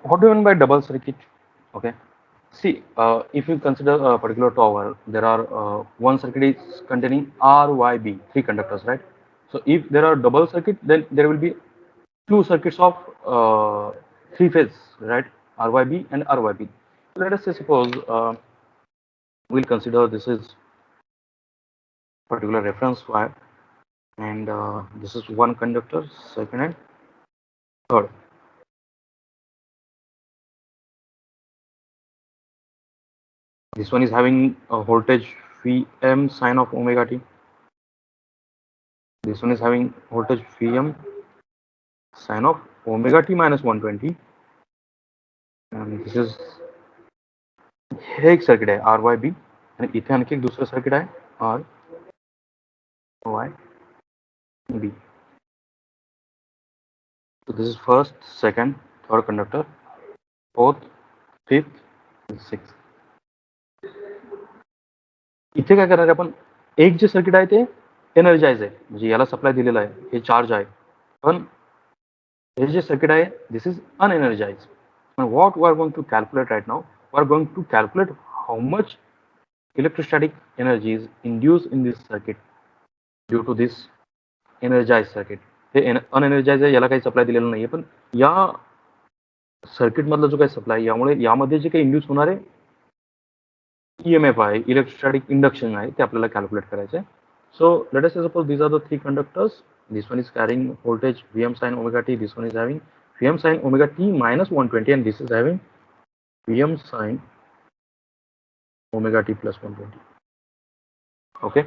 what do you mean by double circuit? Okay. See, if you consider a particular tower, there are one circuit is containing RYB, three conductors, right? So if there are double circuit, then there will be two circuits of three phase, right? RYB and RYB. Let us say suppose we'll consider this is particular reference wire, and this is one conductor, second and third. This one is having a voltage Vm sine of omega t. This one is having voltage Vm sine of omega t minus 120, and this is हे एक circuit आहे R Y B आणि इथे आणखी एक दुसरं circuit आहे R Y B. So this is first, second, third conductor, fourth, fifth, and sixth. इथे काय करणार आहे आपण, एक जे सर्किट आहे ते एनर्जाइज आहे, म्हणजे याला सप्लाय दिलेला आहे, हे चार्ज आहे, पण हे जे सर्किट आहे this is unenergise. And what we are going to calculate right now, we are going to calculate how much electrostatic energy is induced in this circuit due to this energized circuit. हे अनएनर्जाइज आहे, याला काही supply दिलेला नाहीये, पण या circuit मधला जो काही सप्लाय, यामुळे यामध्ये जे काही इंड्यूस होणारे EMF आहे, इलेक्ट्रोस्टॅटिक इंडक्शन आहे, ते आपल्याला कॅल्क्युलेट करायचं आहे. So let us say suppose these are the three conductors. This one is carrying voltage Vm sin omega t. This one is having Vm sin omega t minus 120, and this is having Vm sin omega t plus 120. Okay,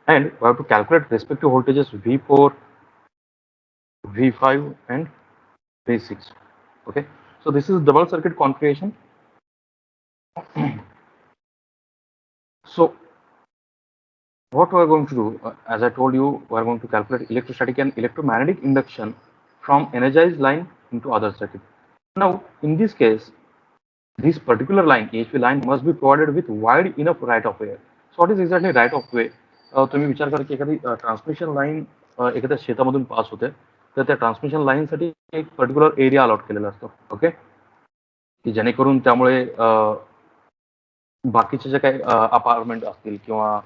and we have to calculate respective voltages V4, V5, and V6. Okay, so this is double circuit configuration. So what we are going to do, as I told you, we are going to calculate electrostatic and electromagnetic induction from energized line into other circuit. Now, in this case, this particular line, EHV line, must be provided with wide enough right of way. So, what is exactly right of way? तुम्ही विचार करा की एखादी transmission line एखाद्या शेतामधून पास होते, तर त्या transmission लाईनसाठी एक पर्टिक्युलर एरिया अलॉट केलेला असतो. ओके, की जेणेकरून त्यामुळे बाकीचे जे काही अपार्टमेंट असतील किंवा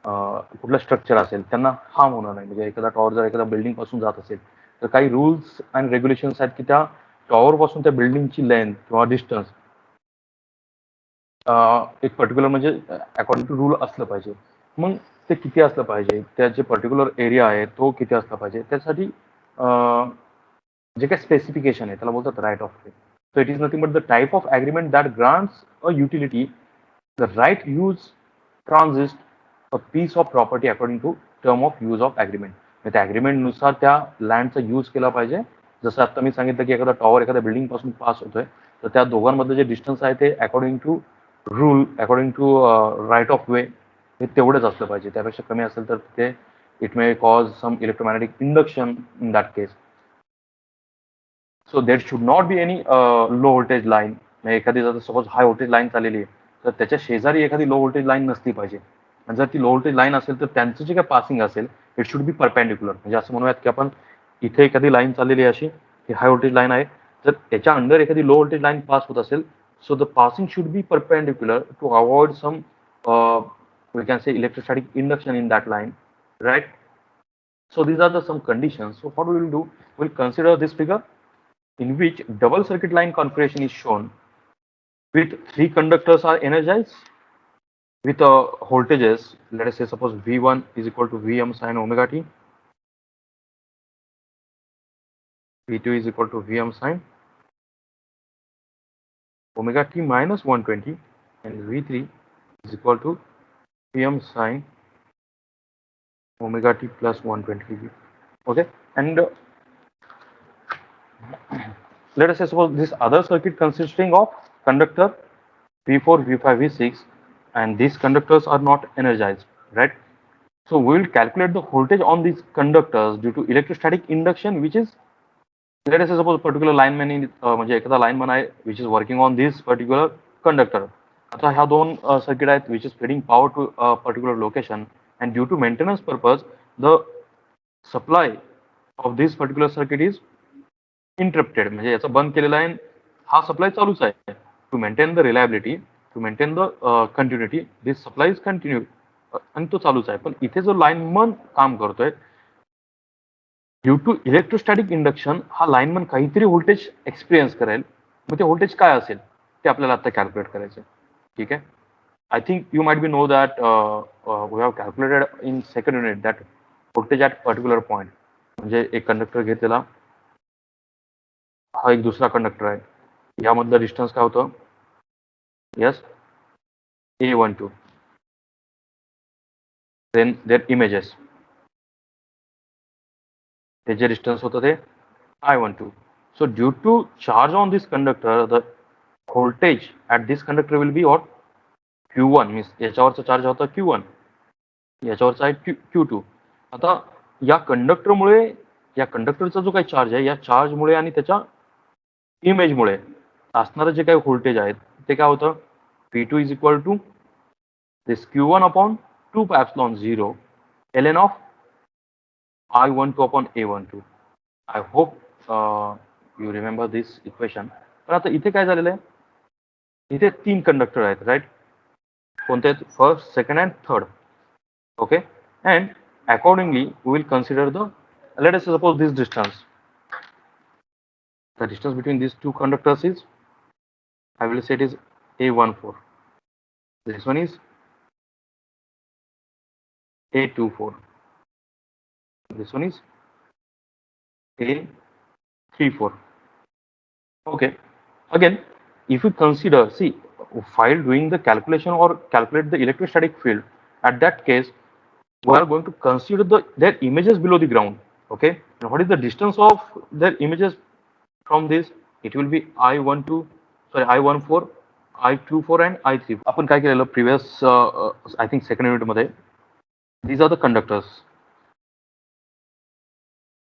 कुठलं स्ट्रक्चर असेल त्यांना हार्म होणार नाही. म्हणजे एखादा टॉवर जर एखाद्या बिल्डिंग पासून जात असेल तर काही रूल्स अँड रेग्युलेशन्स आहेत की त्या टॉवर पासून त्या बिल्डिंगची लेंथ किंवा डिस्टन्स एक पर्टिक्युलर म्हणजे अकॉर्डिंग टू रूल असलं पाहिजे. मग ते किती असलं पाहिजे, त्याचे पर्टिक्युलर एरिया आहे तो किती असला पाहिजे, त्यासाठी जे काही स्पेसिफिकेशन आहे त्याला बोलतात right of way. So it is nothing but the type of agreement that grants a utility the right use transist a piece of property according to term of use of agreement. त्या agreement नुसार त्या लँडचा use केला पाहिजे. जसं आता मी सांगितलं की एखादा टॉवर एखाद्या बिल्डिंग पासून पास होतोय, तर त्या दोघांमधलं जे डिस्टन्स आहे ते according to rule, according to right of way हे तेवढंच असलं पाहिजे. त्यापेक्षा कमी असेल तर ते it may cause some electromagnetic induction in that case. So that should not be any low voltage line. एखादी जर सपोज हाय व्होल्टेज लाईन चाललेली आहे तर त्याच्या शेजारी एखादी लो व्होल्टेज लाईन नसली पाहिजे. आणि जर ती लो व्होल्टेज लाईन असेल तर त्यांचं जे काही पासिंग असेल इट शुड बी परपेंडिक्युलर. म्हणजे असं म्हणूयात की आपण इथे एखादी लाईन चाललेली आहे अशी, ही हाय व्होल्टेज लाईन आहे, जर त्याच्या अंडर एखादी लो व्होल्टेज लाईन पास होत असेल, so the passing should be perpendicular to avoid some we can say electrostatic induction in that line, right. So these are the some conditions. So what we will do, we'll consider this figure in which double circuit line configuration is shown with three conductors are energized with voltages. Let us say suppose V1 is equal to Vm sin omega t, V2 is equal to Vm sin omega t minus 120, and V3 is equal to Vm sin omega t plus 120. Okay, and let us say suppose this other circuit consisting of conductor V4, V5, V6, and these conductors are not energized, right? So we will calculate the voltage on these conductors due to electrostatic induction, which is, let us say suppose particular lineman in म्हणजे एखादा lineman आहे which is working on this particular conductor. आता ह्या दोन circuit आहेत which is feeding power to a particular location, and due to maintenance purpose the supply of this particular circuit is interrupted. म्हणजे याचा बंद केलेला आहे, हा सप्लाय चालूच आहे. To maintain the reliability, to maintain the continuity, this supply is continue, आणि तो चालूच आहे. पण इथे जो लाईनमन काम करतोय, ड्यू टू इलेक्ट्रोस्टॅटिक इंडक्शन हा लाईनमन काहीतरी व्होल्टेज एक्सपिरियन्स करेल. मग ते व्होल्टेज काय असेल ते आपल्याला आता कॅल्क्युलेट करायचं. ठीक आहे. I think you might be know that we have calculated in second unit that voltage at particular point. म्हणजे एक कंडक्टर घेतलेला, हा एक दुसरा कंडक्टर आहे, यामधलं डिस्टन्स काय होतं? Yes, A12. Then their images, त्याचे डिस्टन्स होतं ते I12. So due to charge on this conductor, the voltage at this conductor will be what? Q1 means याच्यावरचा चार्ज होता Q1, याच्यावरचा आहे Q2. आता या कंडक्टरमुळे, या कंडक्टरचा जो काही चार्ज आहे, या चार्जमुळे आणि त्याच्या इमेजमुळे असणारं जे काही व्होल्टेज आहे ते काय होतं? P2 is equal to this Q1 upon 2 pi epsilon 0 ln of I12 upon A12. I hope you remember this equation. पण आता इथे काय झालेलं आहे? इथे 3 कंडक्टर आहेत, राईट? कोणते आहेत? First, second and third. Okay. And accordingly we will consider the, let us suppose this distance, the distance between these two conductors is, I will say it is A14, this one is A24, this one is A34. Okay. Again, if you consider, see, while doing the calculation or calculate the electrostatic field, at that case we are going to consider their images below the ground. Okay. And what is the distance of their images from this? It will be I14, I24 and I3. आपण काय केलेलं previous I think second unit मध्ये, these are the conductors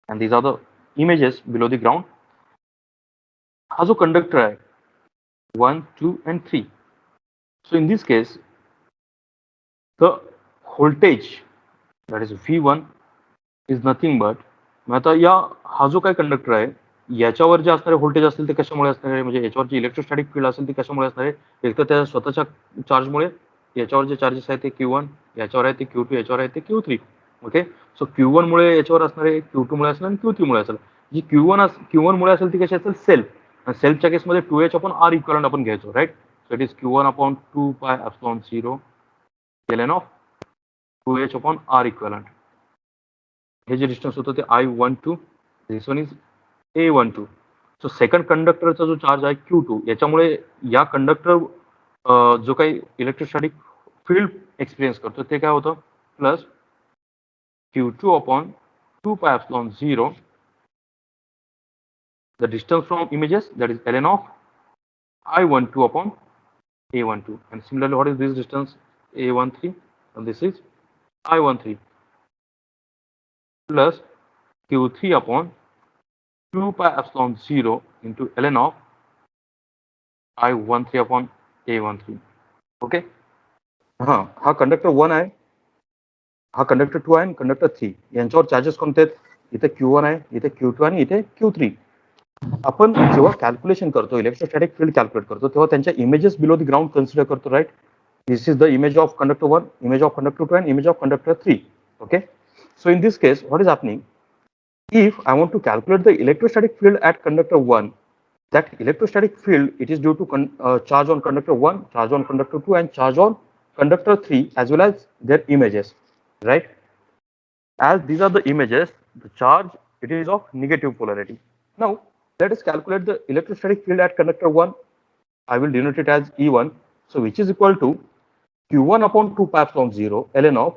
and these are the images below the ground. हा जो conductor आहे 1, 2 and 3. So in this case, the voltage, that is V1, is nothing but, मग आता या हा जो काही conductor आहे याच्यावर जे असणारे व्होल्टेज असतील ते कशामुळे असणार आहे? म्हणजे याच्यावर जे इलेक्ट्रोस्टॅटिक फील्ड असेल ते कशामुळे असणार आहे? एक तर त्या स्वतःच्या चार्जमुळे, याच्यावर जे चार्जेस आहेत ते Q1, याच्यावर आहे ते Q2, याच्यावर आहे ते Q3. ओके. सो Q1 मुळे याच्यावर असणारे, Q2 मुळे असेल आणि Q3 मुळे असेल. जी Q1 मुळे असेल ती कशी असेल? सेल्फ. आणि सेल्फच्या केसमध्ये 2H अपॉन R इक्वलंट आपण घ्यायचो, right? So it is Q1 upon 2 pi epsilon 0 ln of 2H upon R equivalent. हे जे डिस्टन्स होतं ते I12, this one is A12. So second कंडक्टरचा जो चार्ज आहे Q2, याच्यामुळे या कंडक्टर जो काही इलेक्ट्रोस्टॅटिक फील्ड एक्सपिरियन्स करतो ते काय होतं? Plus Q2 upon 2 pi epsilon 0, the distance from images, that is ln of I12 upon A12. And similarly, what is this distance? A13, and this is I13 plus Q3 upon 2 pi epsilon 0 into ln of I13 upon A13. Okay. हा conductor 1 आहे, हा conductor 2 आहे आणि conductor 3. यांच्यावर charges कोणते आहेत? इथे Q1 आहे, इथे Q2 आणि इथे Q3. आपण जेव्हा कॅल्क्युलेशन करतो, इलेक्ट्रोस्टॅटिक फील्ड कॅल्क्युलेट करतो, तेव्हा त्यांच्या images below the ground consider करतो, right? This is the image of conductor 1, image of conductor 2 and image of conductor 3. Okay. So in this case, what is happening? If I want to calculate the electrostatic field at conductor 1, that electrostatic field, it is due to charge on conductor 1, charge on conductor 2 and charge on conductor 3 as well as their images, right? As these are the images, the charge, it is of negative polarity. Now let us calculate the electrostatic field at conductor 1. I will denote it as E1. So which is equal to Q1 upon 2 pi epsilon 0 ln of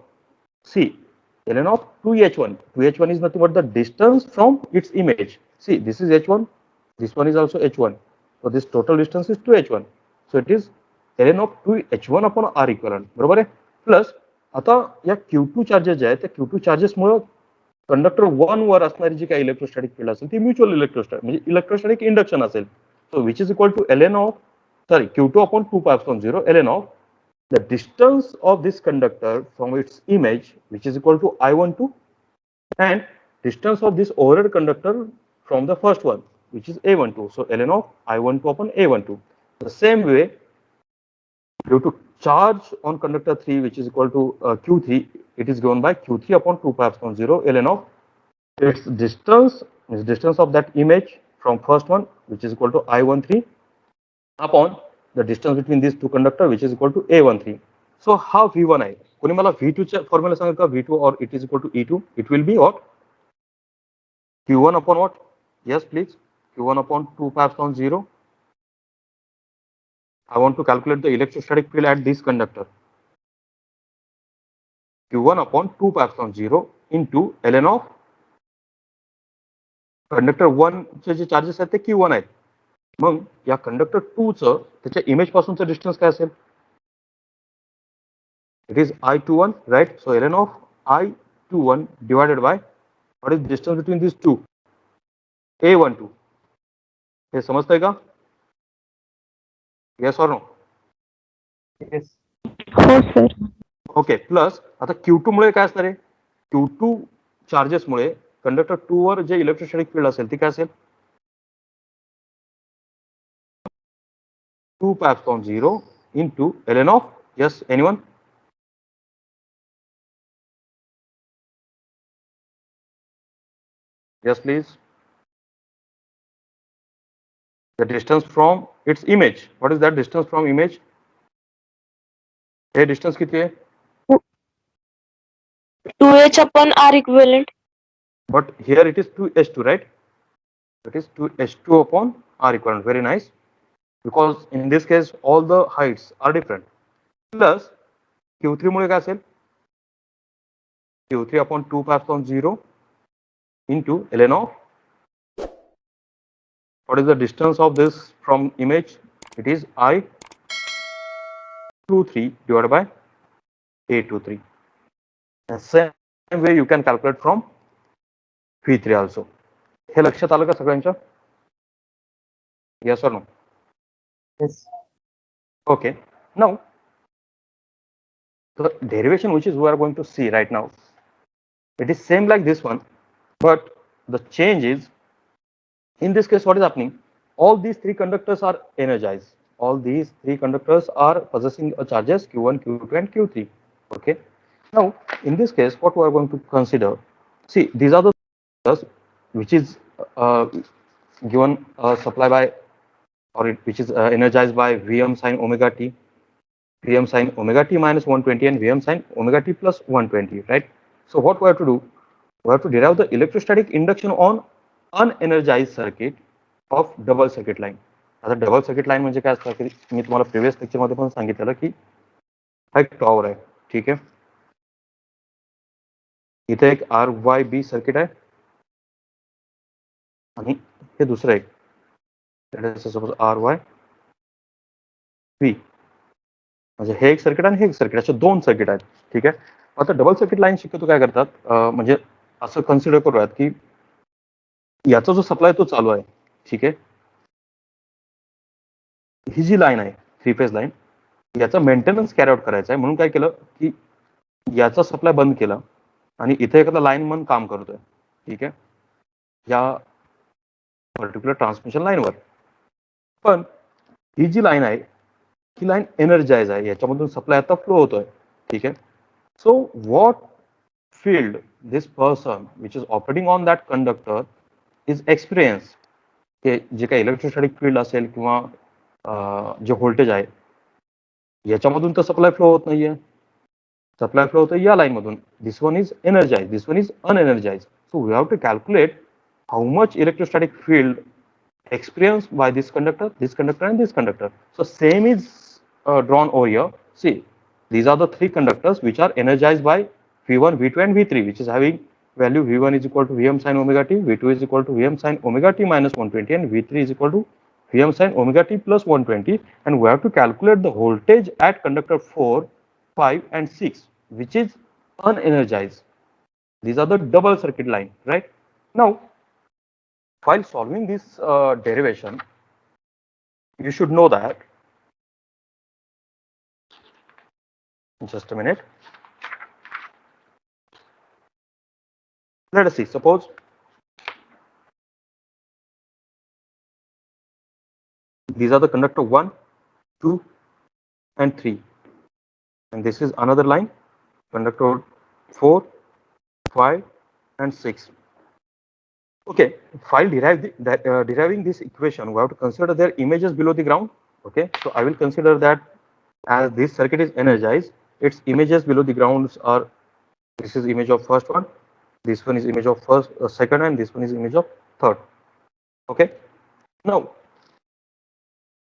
C, ln of 2H1. 2H1 is nothing but the distance from its image. See, this is H1, this one is also H1. So this total distance is 2H1. So it is ln of 2H1 upon R equivalent. बरोबर आहे? Plus आता या Q2 charges जे आहेत त्या Q2 चार्जेसमुळे conductor 1 वर असणारी जी काही electrostatic field असेल ती म्युच्युअल इलेक्ट्रोस्टॅटिक म्हणजे इलेक्ट्रोस्टॅटिक इंडक्शन असेल. So which is equal to ln of, sorry, Q2 upon 2 pi epsilon 0 ln of the distance of this conductor from its image, which is equal to I12, and distance of this overhead conductor from the first one, which is A12. So ln of I12 upon A12. The same way, due to charge on conductor 3, which is equal to Q3, it is given by Q3 upon 2 pi epsilon 0 ln of its distance, is distance of that image from first one, which is equal to I13 upon the distance between these two conductor, which is equal to A13. So how V1 आहे? कोणी मला V2 चा formula सांगेल का? V2 or it is equal to E2? It will be what? Q1 upon what? Yes, please. Q1 upon 2 pi epsilon 0. I want to calculate the electrostatic field at this conductor. Q1 upon 2 pi epsilon 0 into ln of conductor 1 चे जे charges आहेत ते Q1 आहेत. मग या conductor 2 चं त्याच्या image पासूनचं distance काय असेल? It is I21, right? So ln of I21 divided by what is distance between these two? A12. हे समजतंय का? Yes or no? Yes. हो सर. ओके. प्लस आता Q2 मुळे काय असणार आहे? Q2 चार्जेस मुळे कंडक्टर 2 वर जे इलेक्ट्रोस्टॅटिक फील्ड असेल ती काय असेल? 2 pi epsilon 0 into ln of, yes, anyone? Yes, please. The distance from its image. What is that distance from image? Hey distance किती आहे? 2h upon R equivalent. But here it is 2h2, right? It is 2h2 upon R equivalent. Very nice. Because in this case, all the heights are different. Plus Q3 मुळे काय असेल? Q3 upon 2 pi epsilon 0 into ln of, what is the distance of this from image? It is I23 divided by A23. The same way you can calculate from V3 also. हे लक्षात आलं का सगळ्यांच्या? Yes or no? Yes. Okay. Now, the derivation which is we are going to see right now, it is same like this one, but the change is, in this case, what is happening? All these three conductors are energized. All these three conductors are possessing a charges Q1, Q2, and Q3. Okay. Now, in this case, what we are going to consider, see, these are the conductors which is given supply by, or which is energized by Vm sin omega t, Vm sin omega t minus 120 and Vm sin omega t plus 120, right? So what we have to do? We have to derive the electrostatic induction on unenergized circuit of double circuit line. आता double circuit line म्हणजे काय असतं की मी तुम्हाला previous लेक्चरमध्ये पण सांगितलेलं की हा एक टॉवर आहे, ठीक आहे. इथे एक RYB सर्किट आहे आणि हे दुसरं एक सपोज RYB, म्हणजे हे एक सर्किट आणि हे एक सर्किट, असे दोन सर्किट आहेत, ठीक आहे. आता डबल सर्किट लाईन शक्यतो काय करतात, म्हणजे असं कन्सिडर करूयात की याचा जो सप्लाय तो चालू आहे, ठीक आहे. ही जी लाईन आहे थ्री फेज लाईन, याचा मेंटेनन्स कॅरी आउट करायचा आहे, म्हणून काय केलं की याचा सप्लाय बंद केला आणि इथे एखादा लाईन मन काम करतोय, ठीक आहे, या पर्टिक्युलर ट्रान्समिशन लाईनवर. पण ही जी लाईन आहे ही लाईन एनर्जाइज आहे, याच्यामधून सप्लाय आता फ्लो होतोय, ठीक आहे. So what field this person which is operating on that conductor is experience, की जे काही इलेक्ट्रोस्टॅटिक फील्ड असेल किंवा जे व्होल्टेज आहे याच्यामधून तर सप्लाय फ्लो होत नाहीये, सप्लाय फ्लो होतो या लाईन मधून. This one is energise, this one is unenergise. So we have to calculate how much electrostatic field experienced by this conductor and this conductor. So same is drawn over here. See, these are the three conductors which are energized by V1, V2 and V3, which is having value V1 is equal to Vm sin omega t, V2 is equal to Vm sin omega t minus 120 and V3 is equal to Vm sin omega t plus 120, and we have to calculate the voltage at conductor 4, 5 and 6, which is unenergized. These are the double circuit line, right? Now, while solving this derivation, you should know that, just a minute, let us see, suppose These are the conductor 1, 2, and 3. And this is another line, conductor 4, 5, and 6. Okay, while deriving this equation, we have to consider their images below the ground. Okay, so I will consider that as this circuit is energized, its images below the grounds are, this is image of first one, this one is image of second, and this one is image of third. Okay, now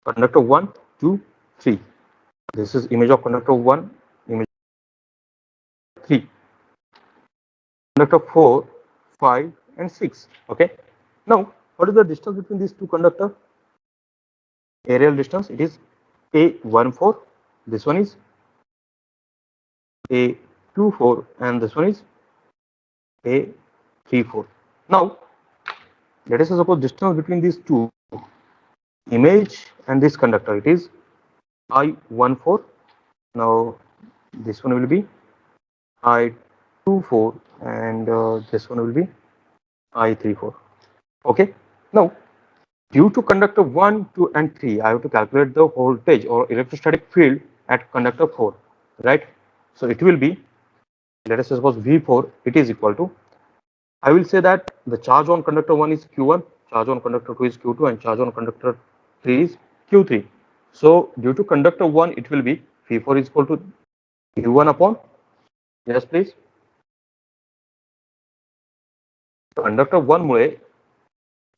conductor 1, 2, 3. This is image of conductor 1, image 3, conductor 4, 5, and 6. Okay, now what is the distance between these two conductors? Aerial distance, it is A14. This one is A24, and this one is A34. Now let us suppose distance between these two image and this conductor, it is I14. Now this one will be I24, and this one will be I34. Okay, now due to conductor 1, 2, and 3, I have to calculate the voltage or electrostatic field at conductor 4, right? So it will be, let us suppose V4, it is equal to, I will say that the charge on conductor 1 is Q1, charge on conductor 2 is Q2, and charge on conductor 3 is Q3. So due to conductor 1, it will be V4 is equal to Q1 upon, yes please, conductor 1 मुळे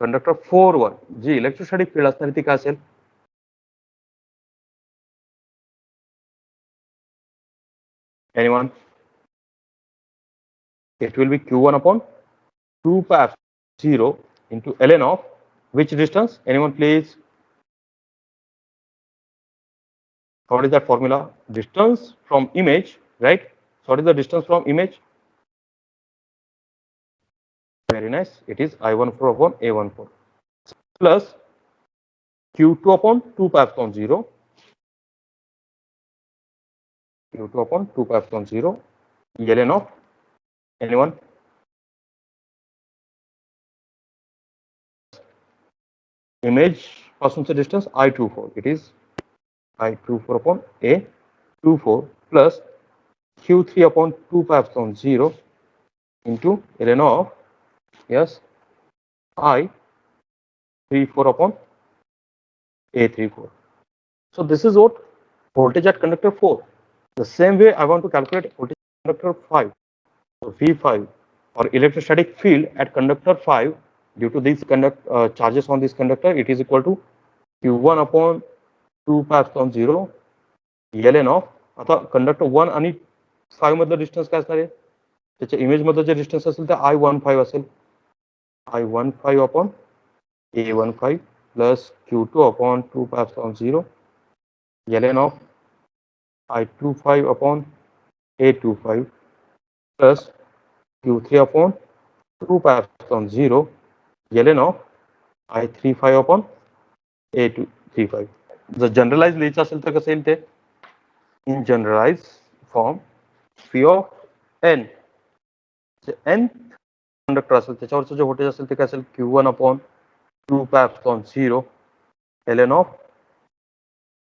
conductor 4 वर जी electrostatic field असणार ती काय असेल? Anyone? It will be Q1 upon 2 pi 0 into ln of which distance? Anyone please? What is that formula? Distance from image, right? So what is the distance from image? Very nice. It is I14 upon A14 plus Q2 upon 2 pi epsilon 0. Q2 upon 2 pi epsilon 0 ln of, anyone? Image पासूनचं distance I24. It is I24 upon A24 plus Q3 upon 2 pi epsilon 0 into ln of, yes, I34 upon A34. So this is what voltage at conductor 4. The same way I want to calculate voltage at conductor 5. So V5 or electrostatic field at conductor 5 due to these charges on this conductor, it is equal to Q1 upon 2 pi epsilon 0 ln of, आता conductor 1 आणि 5 मधलं distance काय असणार आहे? त्याच्या image मधलं जे distance असेल ते I15 असेल. I15 upon A15 plus Q2 upon 2 pi epsilon 0 ln of I25 upon A25 plus Q3 upon 2 pi epsilon 0 ln of I35 upon A235. जर जनरलाइज लिहायचं असेल तर कसं येईल ते? In generalise form P of n, n conductor असेल त्याच्यावरचं जे voltage असेल ते काय असेल? Q1 upon 2 pi epsilon 0 ln of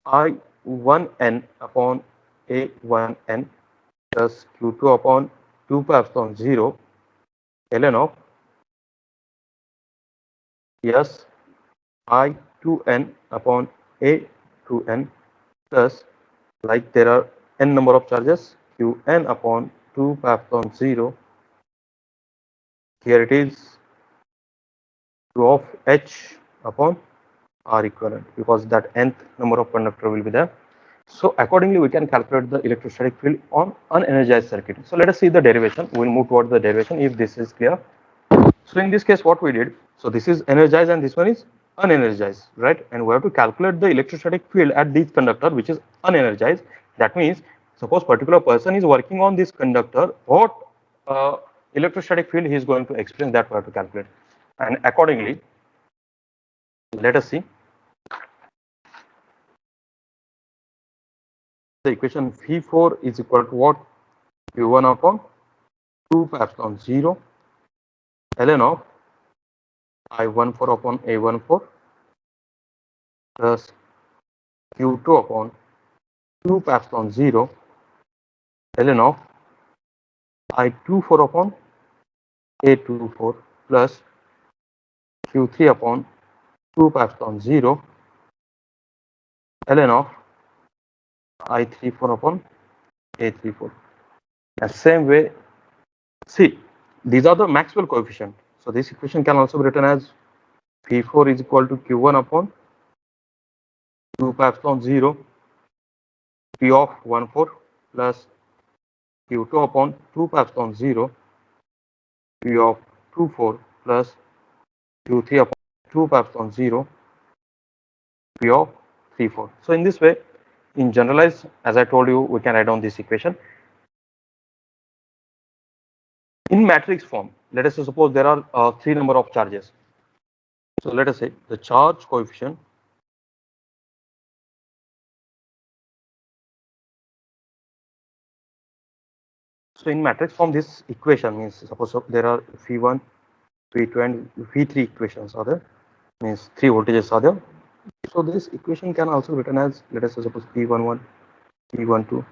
I1n upon A1n plus Q2 upon 2 pi epsilon 0 ln of, yes, I2n upon A2n plus, like there are n number of charges, Qn upon 2 pi epsilon 0. Here it is Q of H upon R equivalent because that nth number of conductor will be there. So accordingly, we can calculate the electrostatic field on unenergized circuit. So let us see the derivation. We will move towards the derivation if this is clear. So in this case, what we did, so this is energized and this one is unenergized, right? And we have to calculate the electrostatic field at this conductor, which is unenergized. That means, suppose particular person is working on this conductor, what electrostatic field he is going to experience, that we have to calculate. And accordingly, let us see. The equation V4 is equal to what? Q1 upon 2 pi epsilon 0 ln of I14 upon A14 plus Q2 upon 2 pi epsilon 0 ln of I24 upon A24 plus Q3 upon 2 pi epsilon 0 ln of I34 upon A34. And same way, see, these are the Maxwell coefficient. So this equation can also be written as P4 is equal to Q1 upon 2 pi epsilon 0 P of 14 plus Q2 upon 2 pi epsilon 0 P of 24 plus Q3 upon 2 pi epsilon 0 P of 34. So in this way, in generalized, as I told you, we can write down this equation. In matrix form, let us say suppose there are three number of charges. So let us say the charge coefficient so in matrix form this equation means suppose there are V1, V2 and V3 equations are there, means three voltages are there. So this equation can also be written as, let us say suppose P11, P12,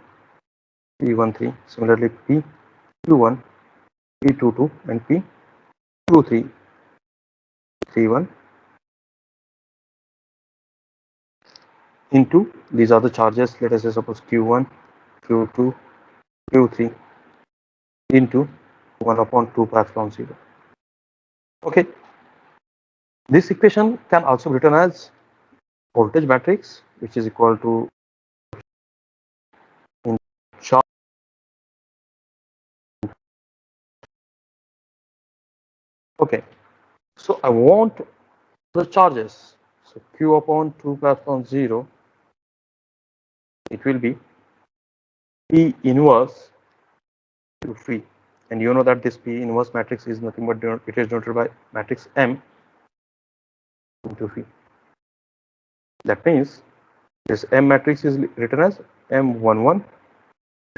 P13, similarly P21, P22 and P23, 31 into these are the charges, let us say suppose Q1, Q2, Q3 into 1 upon 2 pi epsilon 0. Okay, this equation can also be written as voltage matrix, which is equal to in charge. Okay, so I want the charges. So Q upon 2 pi epsilon 0, it will be P inverse to phi, and you know that this P inverse matrix is nothing but it is denoted by matrix M into phi. That means this M matrix is written as M11,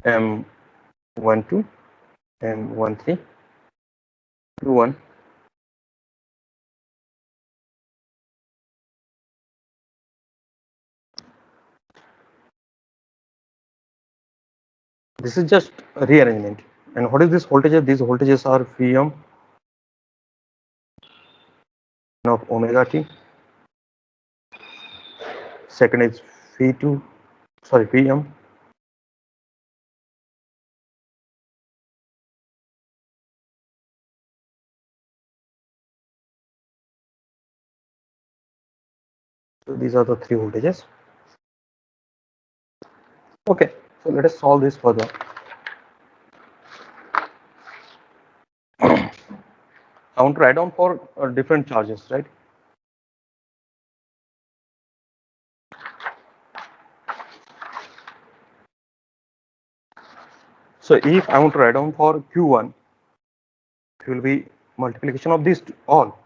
M12, M13, 21. This is just a rearrangement. And what is this voltages? These voltages are Vm of omega t. Second is V2, sorry, Vm. So these are the three voltages. Okay, so let us solve this further. I want to write down for different charges, right? So if I want to write down for Q1, it will be multiplication of these all.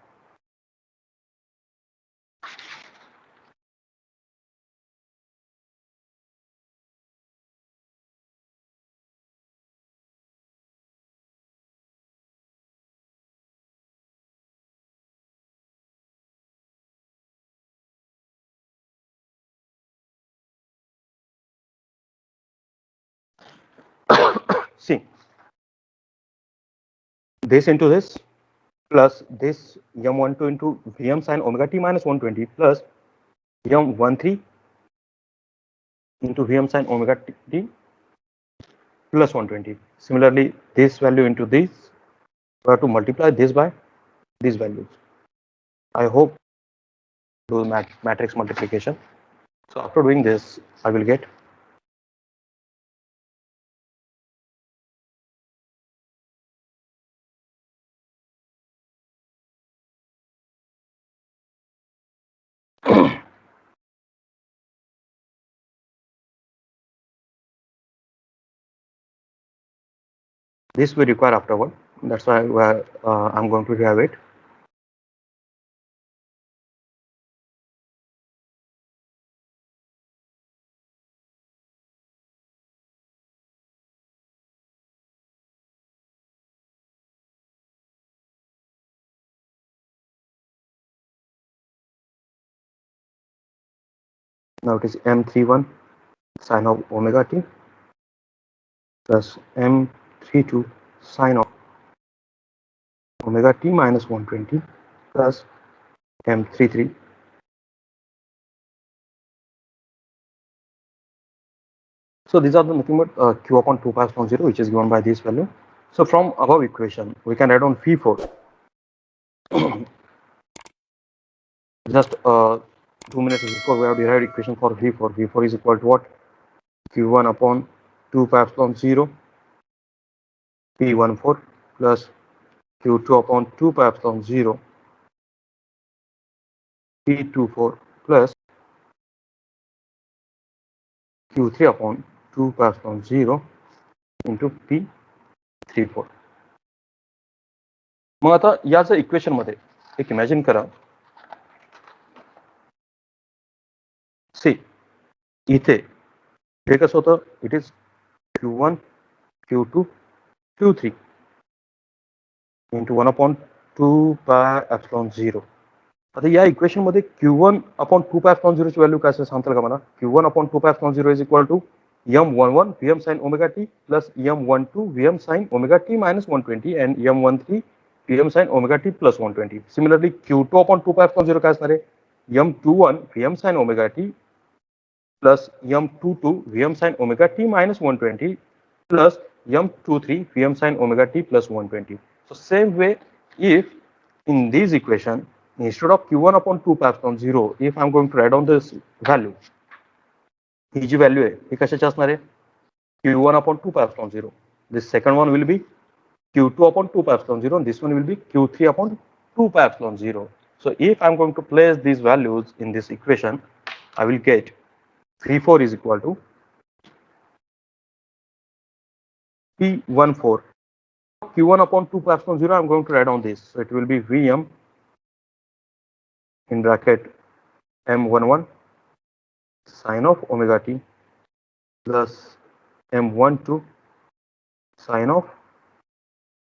See, this into this plus this M12 into Vm sin omega t minus 120 plus M13 into Vm sin omega t plus 120. Similarly, this value into this, we have to multiply this by these values. I hope do matrix multiplication. So after doing this, I will get this we require afterward. That's why I'm going to have it. Now it is m31 sine of omega t plus m32 sine of omega t minus 120 plus m33. So these are the nothing but q upon 2 pi epsilon 0, which is given by this value. So from above equation, we can write on V4. Just 2 minutes before we have derived equation for V4. V4 is equal to what? Q1 upon 2 pi epsilon 0 P14 plus Q2 upon 2 pi epsilon 0 P24 plus Q3 upon 2 pi epsilon 0 into P34. मग आता याच equation मध्ये एक imagine करा, सी इथे हे कसं होतं, it is Q1 Q2 Q3 into 1 upon 2 pi epsilon 0. आता या इक्वेशन मध्ये Q1 upon 2 pi epsilon 0 ची व्हॅल्यू काय असेल सांगताल का मला? Q1 upon 2 pi epsilon 0 is equal to m11 Vm sin omega t plus m12 Vm sin omega t minus 120 and m13 Vm sin omega t plus 120. Similarly, Q2 upon 2 pi epsilon 0 काय असणार आहे? m21 Vm sin omega t plus m22 Vm sin omega t minus 120 plus m23 Vm sin omega t plus 120. So same way, if in this equation, instead of q1 upon 2 pi epsilon 0, if I'm going to write down this value, ही जी value आहे ही कशाची असणार आहे? q1 upon 2 pi epsilon 0. This second one will be q2 upon 2 pi epsilon 0, and this one will be q3 upon 2 pi epsilon 0. So if I'm going to place these values in this equation, I will get V4 is equal to P14. Q1 upon 2 pi epsilon 0, I'm going to write down this. So it will be Vm in bracket M11 sine of omega t plus M12 sine of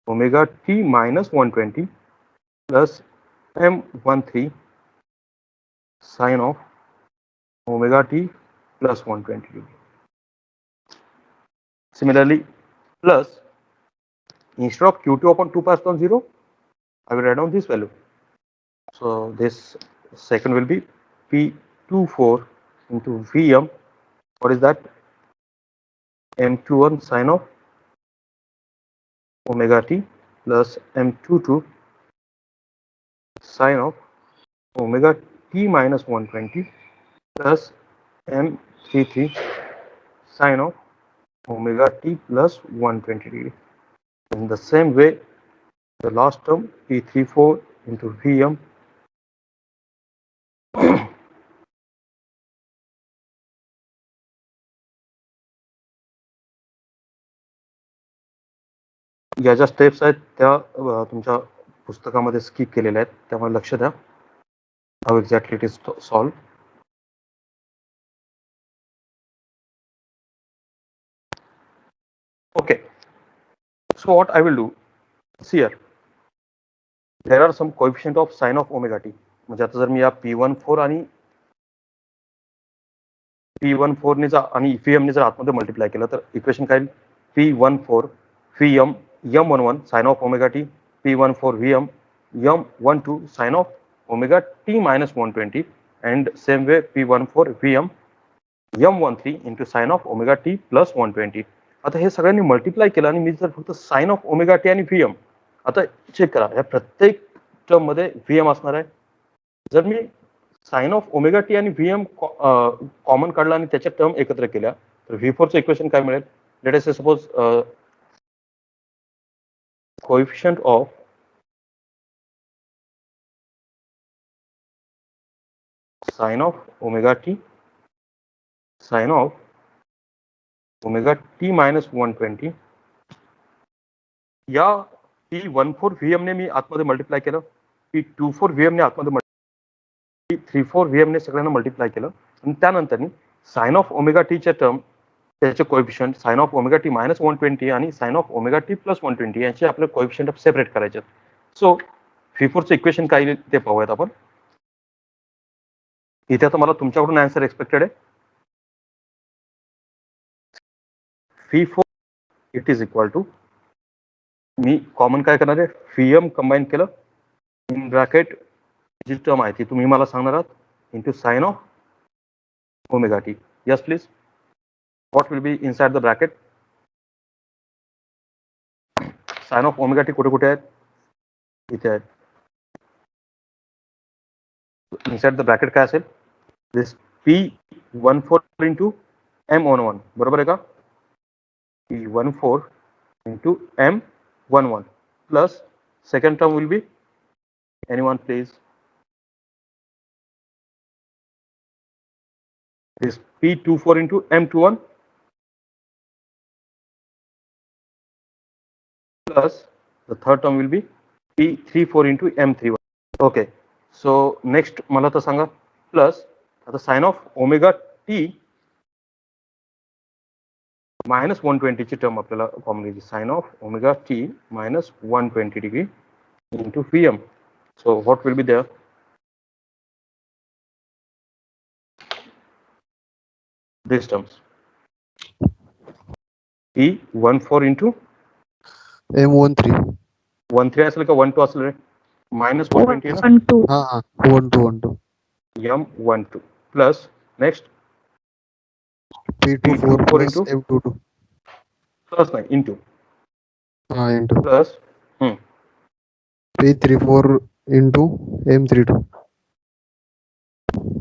omega t minus 120 plus M13 sine of omega t plus 120. Similarly, plus instead of Q2 upon 2 pi epsilon 0, I will write down this value. So this second will be P24 into Vm. What is that? M21 sine of omega t plus M22 sine of omega t minus 120 plus M33 sine of omega t plus 120 degree. In the same way, the last term P34 into Vm या ज्या steps आहेत त्या तुमच्या पुस्तकामध्ये skip केलेल्या आहेत, त्यामुळे लक्ष द्या. How exactly it is solve. Okay, so what I will do, see here, there are some coefficient of sine of omega t. म्हणजे आता जर मी या P14 आणि P14 ने आणि Vm ने जर आतमध्ये मल्टिप्लाय केलं तर इक्वेशन काय? P14 Vm m11 sine of omega t P14 Vm m12 sine of omega t minus 120 and same way P14 Vm m13 into sine of omega t plus 120. आता हे सगळ्यांनी मल्टिप्लाय केलं आणि मी जर फक्त साइन ऑफ ओमेगा टी आणि Vm, आता check करा, या प्रत्येक टर्म मध्ये Vm असणार आहे. जर मी साइन ऑफ ओमेगा टी आणि Vm कॉमन काढला आणि त्याच्या टर्म एकत्र केल्या तर V4 चं इक्वेशन काय मिळेल? Let us say suppose coefficient of sine of omega t sine of omega t minus 120 या P14 Vm ने मी आतमध्ये मल्टिप्लाय केलं, P24 Vm ने आतमध्ये P34 Vm ने सगळ्यांना मल्टिप्लाय केलं आणि त्यानंतर साइन ऑफ ओमेगा टीच्या टर्म त्याचे coefficient sine of omega t minus 120 आणि sine of omega t plus 120 यांचे आपले कोएफिशिएंट सेपरेट करायचे. सो V4 चं इक्वेशन काय ते पाहूयात आपण. इथे आता मला तुमच्याकडून आन्सर एक्सपेक्टेड आहे. V4 it is equal to, मी कॉमन काय करणार आहे, Vm कंबाईन केलं इन ब्रॅकेट जी टर्म आहे ती तुम्ही मला सांगणार आहात, into sine of omega t. Yes please, what will be inside the bracket? Sine of omega t कुठे कुठे आहेत? इथे आहेत. इनसाइड द ब्रॅकेट काय असेल? दिस P14 इंटू M11, बरोबर आहे का? P14 into M11 plus second term will be, anyone please? This P24 into M21 plus the third term will be P34 into M31. Okay, so next मला तर सांगा, plus आता sine of omega t minus 120 ची term आपल्याला common घ्यायची, sine of omega t minus 120 degree into Vm. So what will be there? This terms P14 into M13. 13 असेल का 12 असेल रे? मायनस 120 आहे ना, 1, 2. हाँ 1212 M12 plus next P24 P24 plus into, M22. Plus नाही इंटू, हाँ into plus P34 into M32.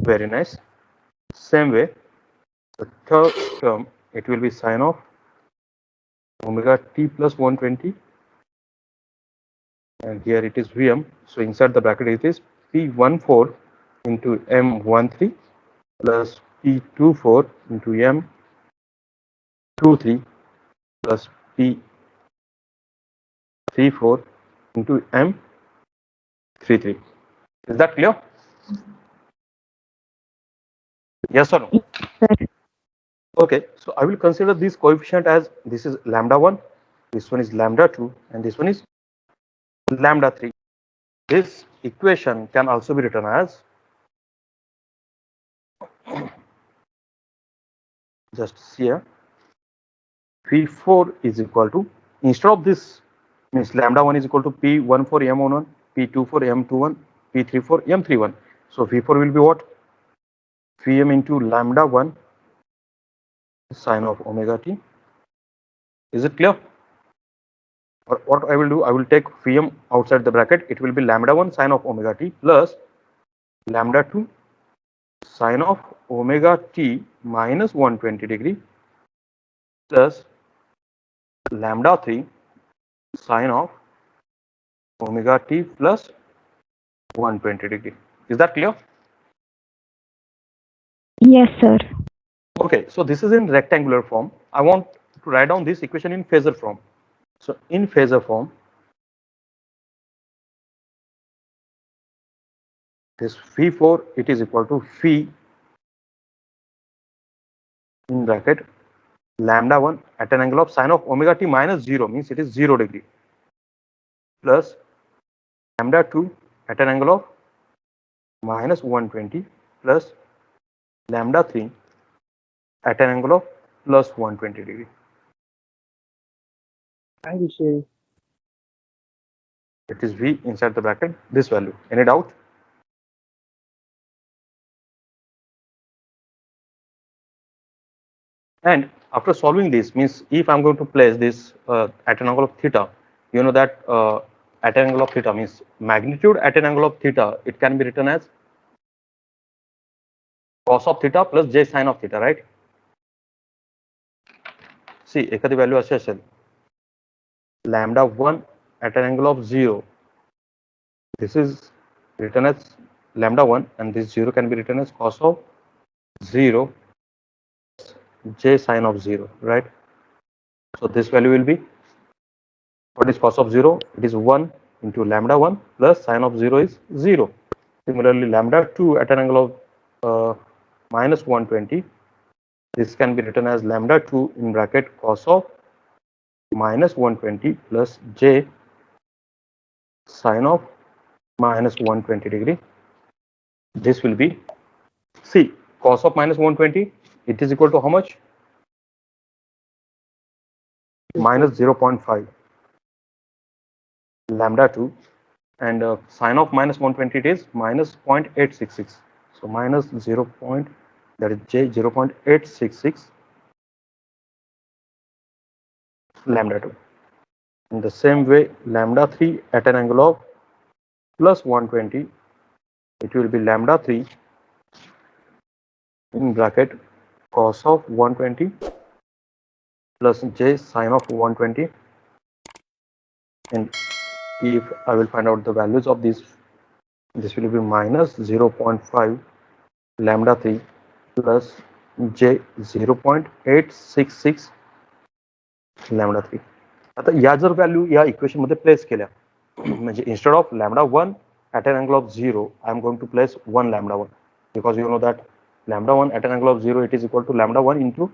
very nice. Same way, the third term, it will be sine of omega t plus 120, and here it is Vm. So inside the bracket it is P14 into M13 plus P24 into M23 plus P34 into M33. Is that clear? Yes or no? Sir. Okay, so I will consider this coefficient as, this is lambda 1, this one is lambda 2, and this one is lambda 3. This equation can also be written as, just see here, V4 is equal to, instead of this, means lambda 1 is equal to P14 M11, P24 M21, P34 M31. So V4 will be what? Vm into lambda 1 sine of omega t. Is it clear? Or what I will do, I will take Vm outside the bracket. It will be lambda 1 sine of omega t plus lambda 2 sine of omega t minus 120 degree plus lambda 3 sine of omega t plus 120 degree. Is that clear? Yes, sir. Okay, so this is in rectangular form. I want to write down this equation in phasor form. So in phasor form, this V4, it is equal to phi in bracket lambda 1 at an angle of sine of omega t minus 0, means it is 0 degree, plus lambda 2 at an angle of minus 120 plus lambda 3 at an angle of plus 120 degree. It is V inside the bracket, this value. Any doubt? And after solving this, means if I'm going to place this at an angle of theta, you know that at an angle of theta means magnitude at an angle of theta, it can be written as cos of theta plus j sin of theta, right? See, एखादी value अशी असेल, lambda 1 at an angle of 0, this is written as lambda 1, and this 0 can be written as cos of 0 j sin of 0, right? So this value will be, what is cos of 0? It is 1 into lambda 1 plus sin of 0 is 0. Similarly, lambda 2 at an angle of minus 120, this can be written as lambda 2 in bracket cos of minus 120 plus j sin of minus 120 degree. This will be See, cos of minus 120, it is equal to how much? Minus 0.5 lambda 2, and sine of minus 120 it is minus 0.866. So minus 0. That is j 0.866 lambda 2. In the same way, lambda 3 at an angle of plus 120, it will be lambda 3 in bracket cos of 120 plus j sine of 120. And if I will find out the values of these, this will be minus 0.5 lambda 3 plus j 0.866 lambda 3. आता या जर value या equation मध्ये place केल्या म्हणजे instead of lambda 1 at an angle of 0, I am going to place 1 lambda 1, because you know that lambda 1 at an angle of 0, it is equal to lambda 1 into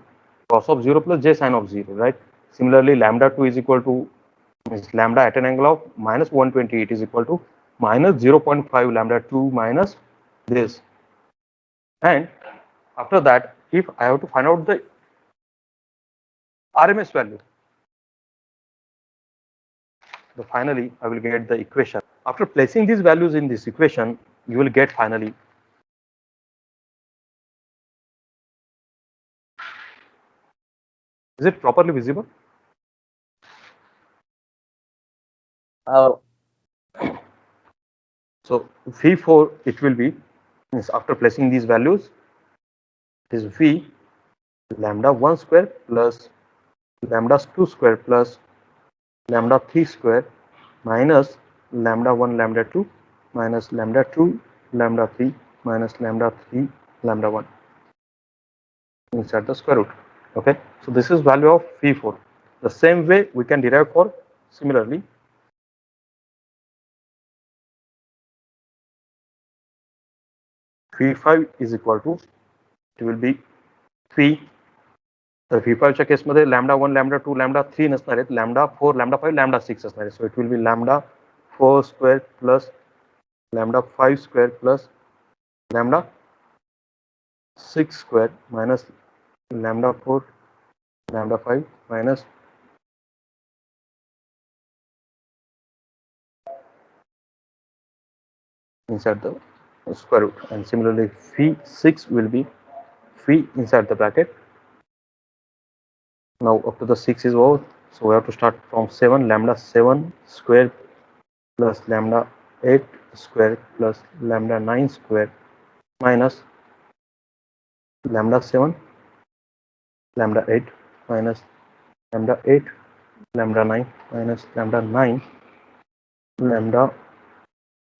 cos of 0 plus j sine of 0, right? Similarly, lambda 2 is equal to lambda at an angle of minus 120, it is equal to minus 0.5 lambda 2 minus this. And after that, if I have to find out the RMS value, so finally I will get the equation. After placing these values in this equation, you will get finally is it properly visible? So V4 it will be, means after placing these values, it is V lambda 1 square plus lambda 2 square plus lambda 3 square minus lambda 1 lambda 2 minus lambda 2 lambda 3 minus lambda 3 lambda 1 inside the square root. Okay, so this is value of V4. The same way we can derive for similarly V5 is equal to, it will be V. तर V5 च्या केसमध्ये lambda 1 lambda 2 lambda 3 नसणार आहेत, lambda 4 lambda 5 lambda 6 असणार आहे. So it will be lambda 4 square plus lambda 5 square plus lambda 6 square minus lambda 4 lambda 5 minus inside the square root, and similarly phi6 will be phi inside the bracket. Now up to the 6 is over, so we have to start from 7 lambda 7 square plus lambda 8 square plus lambda 9 square minus lambda 7 lambda 8 minus lambda 8 lambda 9 minus lambda 9 lambda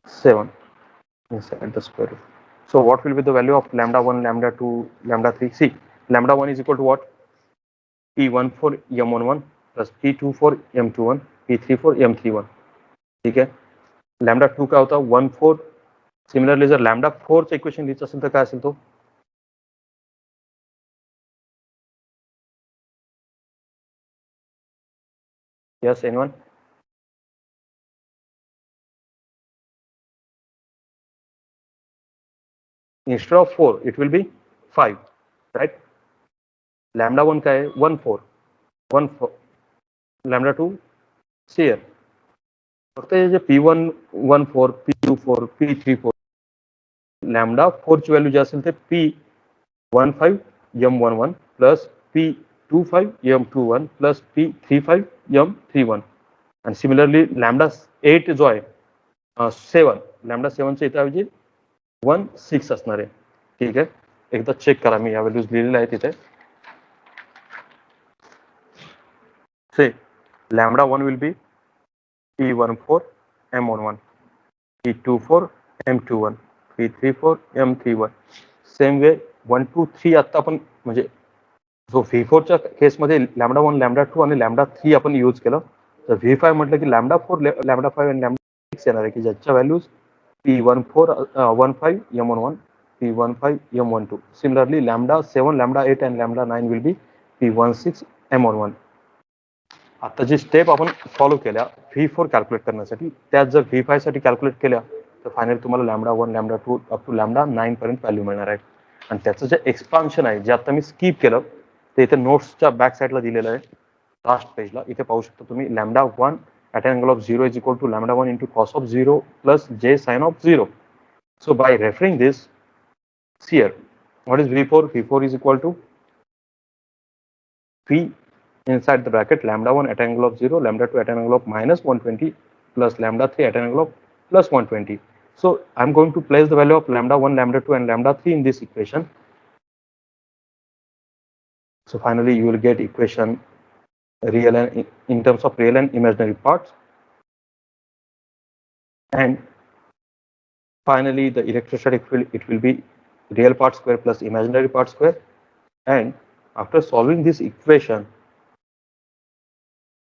7 inside the square root. So what will be the value of lambda 1 lambda 2 lambda 3? See, lambda 1 is equal to what? P1 for M11 plus P2 for M21 P3 for M31. ठीक है, lambda 2 काय होता 1 4. Similarly जर lambda 4 चं equation लिहायचं असेल तर काय असेल तो? Yes, anyone? Instead of 4, it will be 5, right? Lambda 1 काय आहे 1 4 1 4. लॅमडा 2 शेअर, फक्त हे जे P1 1 4 P2 4 P3 4, लॅमडा 4 ची व्हॅल्यू जी असेल ते P15 M11 plus P25 M21 plus P35 M31. आणि सिमिलरली लॅमडा 8 जो आहे 7, लॅमडा 7च्या इथे ऐवजी 1 6 असणार आहे. ठीक आहे, एकदा चेक करा, मी या व्हॅल्यूज लिहिलेल्या आहेत तिथे. से lambda 1 will be P14 M11 P24 M21 P34 M31. Same way 1 2 3 आता आपण म्हणजे जो V4 च्या केसमध्ये लॅमडा 1 लॅमडा 2 आणि लॅमडा 3 आपण यूज केलं, तर V5 म्हटलं की लॅमडा 4 लॅमडा 5 आणि लॅमडा 6 येणार आहे, की ज्याच्या values P15 M11 P15 M12. Similarly lambda 7 lambda 8 आणि lambda 9 will be P16 M11. आता जी स्टेप आपण फॉलो केल्या V4 कॅल्क्युलेट करण्यासाठी, त्यात जर V5 साठी कॅल्क्युलेट केल्या तर फायनली तुम्हाला lambda 1 lambda 2 up to lambda 9 पर्यंत व्हॅल्यू मिळणार आहे. आणि त्याचं जे एक्सपान्शन आहे जे आता मी स्किप केलं ते इथे नोट्सच्या बॅक साईडला दिलेलं आहे लास्ट पेजला. इथे पाहू शकता तुम्ही λ1 at an angle of 0 is equal to λ1 into cos of 0 plus j sin of 0. So by referring this, see here, what is V4? V4 is equal to V inside the bracket λ1 at an angle of 0, λ2 at an angle of minus 120 plus λ3 at an angle of plus 120. So I'm going to place the value of λ1, λ2 and λ3 in this equation. So finally you will get equation real and in terms of real and imaginary parts. And finally the electrostatic field, it will be real part square plus imaginary part square. And after solving this equation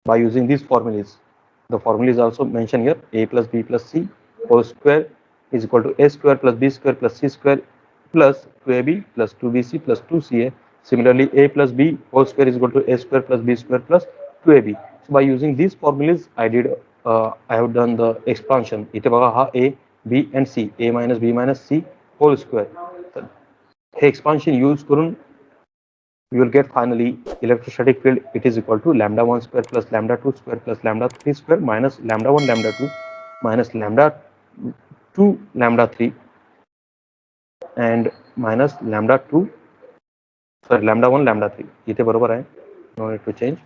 by using these formulas, the formula is also mentioned here, a plus b plus c whole square is equal to a square plus b square plus c square plus 2ab plus 2bc plus 2ca. Similarly, a plus b whole square is equal to a square plus b square plus 2ab. So by using these formulas, I have done the expansion. इथे बघा हा a, b and c, a minus b minus c whole square. Hey expansion use करून you will get finally electrostatic field. It is equal to λ1 square plus λ2 square plus λ3 square minus λ1 λ2 minus λ2 λ3 and minus λ2 sorry λ1 λ3. इथे बरोबर आहे, no need to change.